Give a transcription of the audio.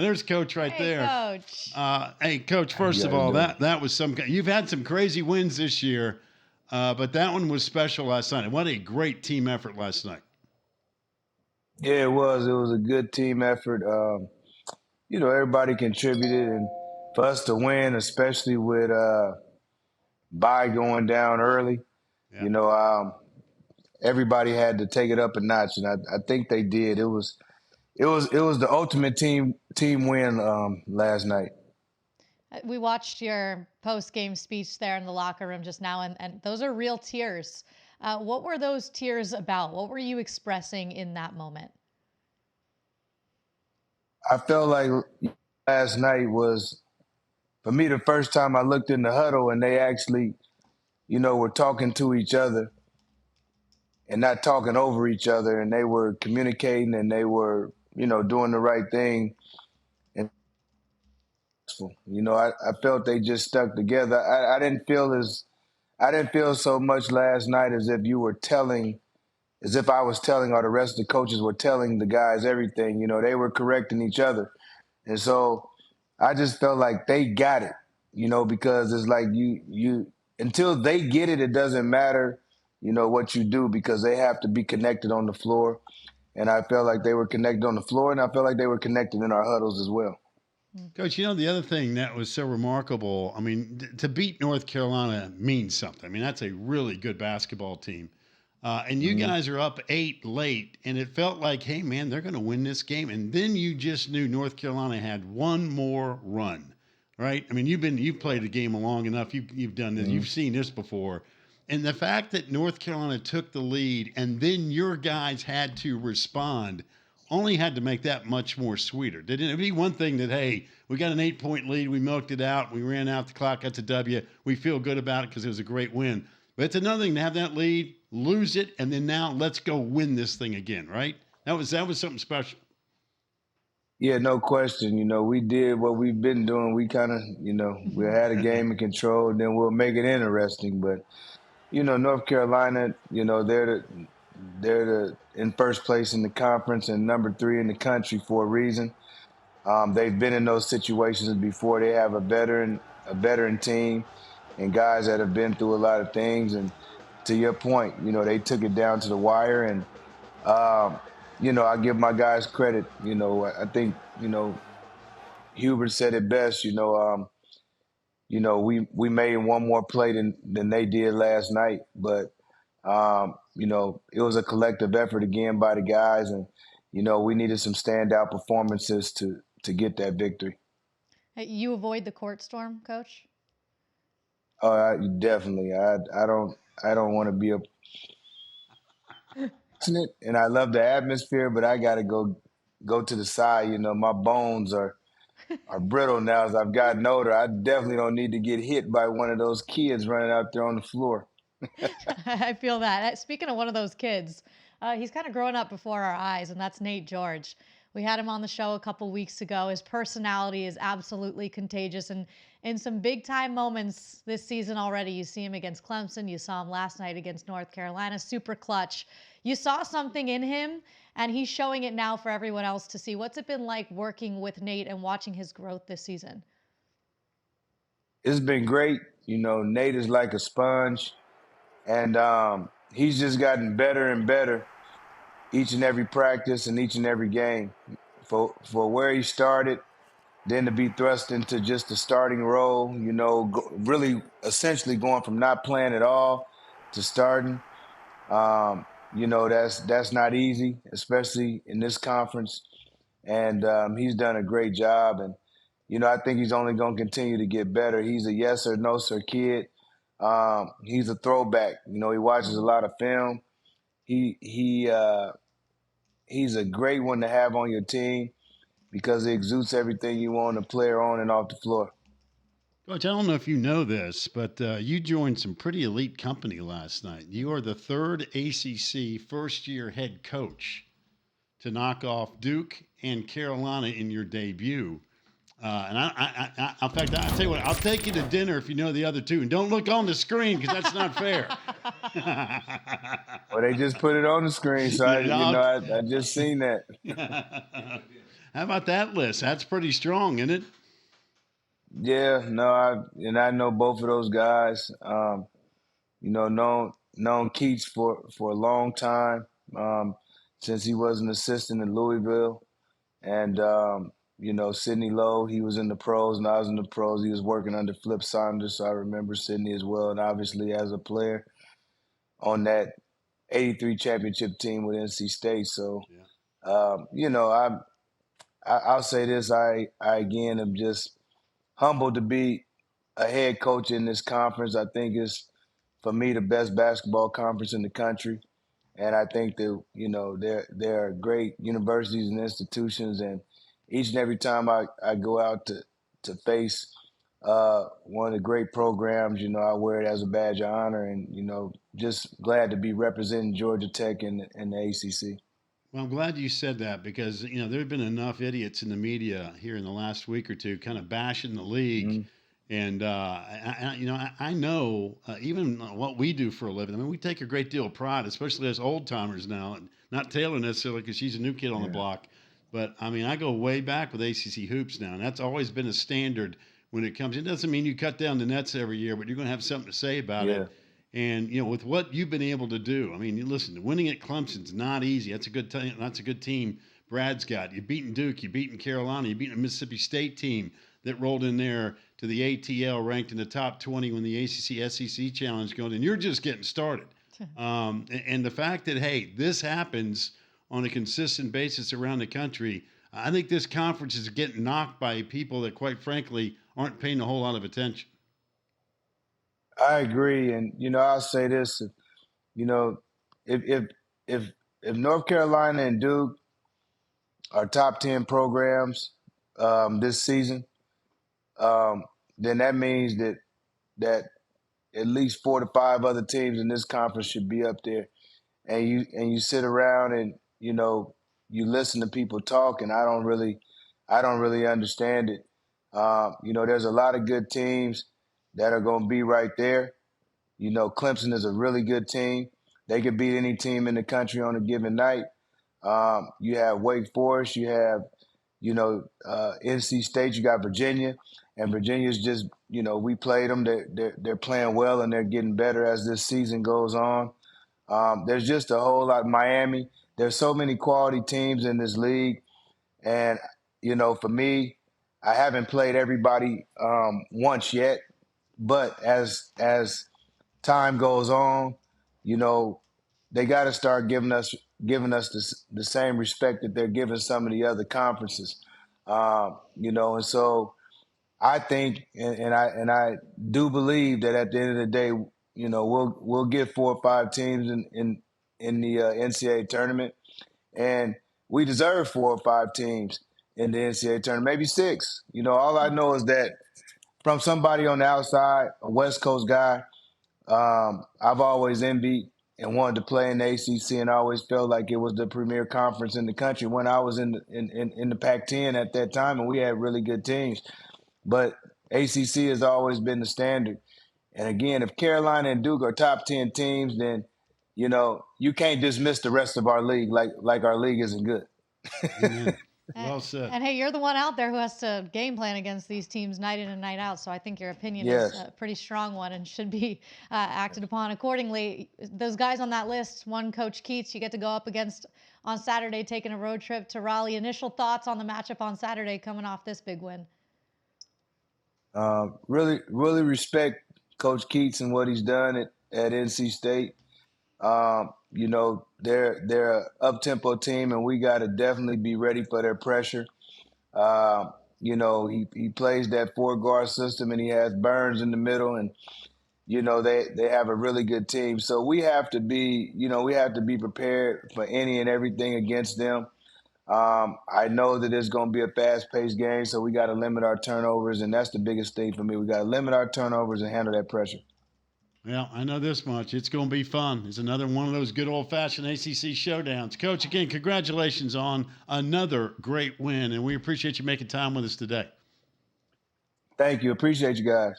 There's Coach right Hey, there. Coach. Hey, Coach. First of all, that was some. You've had some crazy wins this year, but that one was special last night. What a great team effort last night. Yeah, it was. It was a good team effort. Everybody contributed, and for us to win, especially with Bye going down early, Yeah. you know, everybody had to take it up a notch, and I think they did. It was the ultimate team win last night. We watched your post-game speech there in the locker room just now, and those are real tears. What were those tears about? What were you expressing in that moment? I felt like last night was, for me, the first time I looked in the huddle and they actually, were talking to each other and not talking over each other, and they were communicating and they were, doing the right thing. And I felt they just stuck together. I didn't feel so much last night as if I was telling, or the rest of the coaches were telling the guys everything. They were correcting each other. And so I just felt like they got it, because it's like you until they get it, it doesn't matter, what you do, because they have to be connected on the floor. And I felt like they were connected on the floor, and I felt like they were connected in our huddles as well. Coach, the other thing that was so remarkable, I mean, to beat North Carolina means something. I mean, that's a really good basketball team. And you Mm-hmm. guys are up 8 late, and it felt like, hey, man, they're going to win this game. And then you just knew North Carolina had one more run, right? I mean, you've played the game long enough. You've done this. Mm-hmm. You've seen this before. And the fact that North Carolina took the lead and then your guys had to respond only had to make that much more sweeter. Didn't it be one thing that, hey, we got an 8-point lead, we milked it out, we ran out the clock, that's a W, we feel good about it because it was a great win. But it's another thing to have that lead, lose it, and then now let's go win this thing again, right? That was something special. Yeah, no question. We did what we've been doing. We kind of, we had a game in control, and then we'll make it interesting. But North Carolina, they're in first place in the conference and number 3 in the country for a reason. They've been in those situations before. They have a veteran team, and guys that have been through a lot of things. And to your point, they took it down to the wire. And I give my guys credit. I think Hubert said it best. We made one more play than they did last night, but it was a collective effort again by the guys, and we needed some standout performances to get that victory. You avoid the court storm, Coach? Definitely. I don't want to be a and I love the atmosphere, but I got to go to the side. My bones are brittle now as I've gotten older. I definitely don't need to get hit by one of those kids running out there on the floor. I feel that. Speaking of one of those kids, he's kind of growing up before our eyes, and that's Nate George. We had him on the show a couple weeks ago. His personality is absolutely contagious, and in some big time moments this season already, you see him against Clemson. You saw him last night against North Carolina, super clutch. You saw something in him, and he's showing it now for everyone else to see. What's it been like working with Nate and watching his growth this season? It's been great. Nate is like a sponge, and he's just gotten better and better each and every practice and each and every game. For where he started, then to be thrust into just the starting role, really essentially going from not playing at all to starting. That's not easy, especially in this conference. And he's done a great job. And I think he's only going to continue to get better. He's a yes or no sir kid. He's a throwback. He watches a lot of film. He's a great one to have on your team because it exudes everything you want a player on and off the floor. Coach, I don't know if you know this, but you joined some pretty elite company last night. You are the third ACC first year head coach to knock off Duke and Carolina in your debut. And in fact, I'll tell you what, I'll take you to dinner if you know the other two. And don't look on the screen because that's not fair. Well, they just put it on the screen, so Yeah, I just seen that. How about that list? That's pretty strong, isn't it? Yeah, no, I know both of those guys. Known Keats for a long time, since he was an assistant in Louisville, and Sidney Lowe, he was in the pros and I was in the pros. He was working under Flip Saunders, so I remember Sidney as well, and obviously as a player on that '83 championship team with NC State. So, Yeah. I'll say this: I again am just humbled to be a head coach in this conference. I think it's, for me, the best basketball conference in the country. And I think that, there are great universities and institutions, and each and every time I go out to face one of the great programs, I wear it as a badge of honor, and, just glad to be representing Georgia Tech in the ACC. Well, I'm glad you said that because there have been enough idiots in the media here in the last week or two, kind of bashing the league, Mhm. and I know even what we do for a living. I mean, we take a great deal of pride, especially as old timers now. And not Taylor necessarily because she's a new kid on the Yeah. block, but I mean, I go way back with ACC hoops now, and that's always been a standard when it comes. It doesn't mean you cut down the nets every year, but you're going to have something to say about Yeah. it. And with what you've been able to do, I mean, listen, winning at Clemson's not easy. That's a good team. That's a good team. Brad's got. You've beaten Duke. You've beaten Carolina. You've beaten a Mississippi State team that rolled in there to the ATL, ranked in the top 20 when the ACC SEC challenge going. And you're just getting started. And the fact that this happens on a consistent basis around the country, I think this conference is getting knocked by people that, quite frankly, aren't paying a whole lot of attention. I agree, and I'll say this: you know, if if if if North Carolina and Duke are top 10 programs this season, then that means that at least 4 to 5 other teams in this conference should be up there. And you sit around and you listen to people talk, and I don't really understand it. There's a lot of good teams that are going to be right there. Clemson is a really good team. They could beat any team in the country on a given night. You have Wake Forest, you have, NC State, you got Virginia, and Virginia's just, we played them. They're playing well and they're getting better as this season goes on. There's just a whole lot. Miami. There's so many quality teams in this league, and for me, I haven't played everybody once yet. But as time goes on, you know, they got to start giving us the same respect that they're giving some of the other conferences. And so I think, and I do believe that at the end of the day, we'll get 4 or 5 teams in the NCAA tournament, and we deserve 4 or 5 teams in the NCAA tournament, maybe 6. All I know is that from somebody on the outside, a West Coast guy, I've always envied and wanted to play in the ACC, and I always felt like it was the premier conference in the country when I was in the Pac-10 at that time, and we had really good teams. But ACC has always been the standard. And again, if Carolina and Duke are top 10 teams, then you can't dismiss the rest of our league like our league isn't good. Amen. And, Well said. and hey, you're the one out there who has to game plan against these teams night in and night out. So I think your opinion is Yes. a pretty strong one and should be acted upon accordingly. Those guys on that list, one Coach Keats, you get to go up against on Saturday, taking a road trip to Raleigh. Initial thoughts on the matchup on Saturday coming off this big win? Really, really respect Coach Keats and what he's done at NC State. They're a up-tempo team, and we got to definitely be ready for their pressure. He plays that 4 guard system, and he has Burns in the middle, and they have a really good team. So we have to be prepared for any and everything against them. I know that it's going to be a fast-paced game, so we got to limit our turnovers, and that's the biggest thing for me. We got to limit our turnovers and handle that pressure. Well, I know this much. It's going to be fun. It's another one of those good old-fashioned ACC showdowns. Coach, again, congratulations on another great win, and we appreciate you making time with us today. Thank you. Appreciate you guys.